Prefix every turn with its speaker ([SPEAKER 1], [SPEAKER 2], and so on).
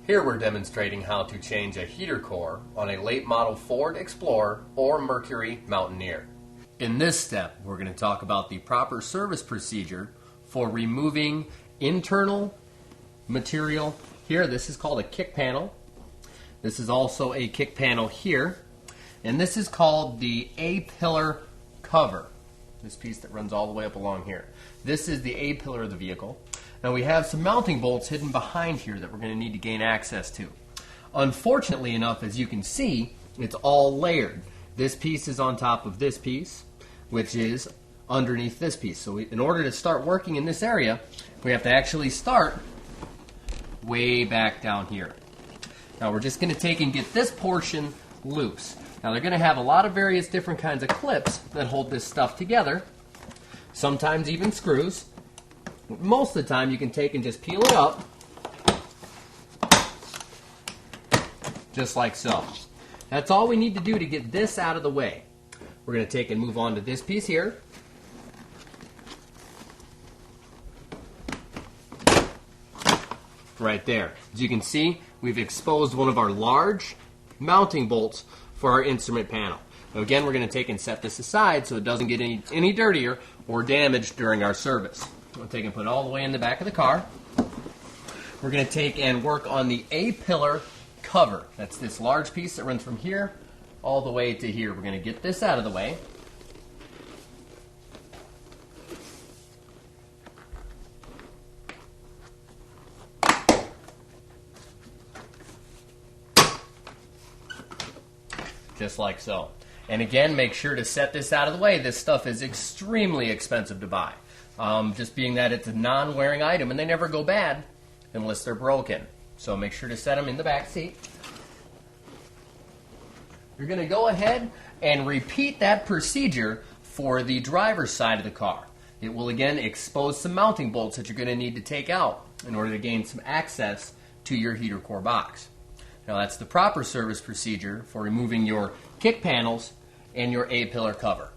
[SPEAKER 1] Here we're demonstrating how to change a heater core on a late model Ford Explorer or Mercury Mountaineer. In this step, we're going to talk about the proper service procedure for removing internal material. Here, this is called a kick panel. This is also a kick panel here. And this is called the A-pillar cover. This piece that runs all the way up along here. This is the A-pillar of the vehicle. Now we have some mounting bolts hidden behind here that we're going to need to gain access to. Unfortunately enough, as you can see, it's all layered. This piece is on top of this piece, which is underneath this piece. So in order to start working in this area, we have to actually start way back down here. Now we're just going to take and get this portion loose. Now they're going to have a lot of various different kinds of clips that hold this stuff together, sometimes even screws. Most of the time you can take and just peel it up, just like so. That's all we need to do to get this out of the way. We're going to take and move on to this piece here. Right there. As you can see, we've exposed one of our large mounting bolts for our instrument panel. Now again, we're going to take and set this aside so it doesn't get any dirtier or damaged during our service. We'll take and put it all the way in the back of the car. We're going to take and work on the A-pillar cover. That's this large piece that runs from here all the way to here. We're going to get this out of the way. Just like so. And again, make sure to set this out of the way. This stuff is extremely expensive to buy. Just being that it's a non-wearing item and they never go bad unless they're broken. So make sure to set them in the back seat. You're going to go ahead and repeat that procedure for the driver's side of the car. It will again expose some mounting bolts that you're going to need to take out in order to gain some access to your heater core box. Now that's the proper service procedure for removing your kick panels and your A-pillar cover.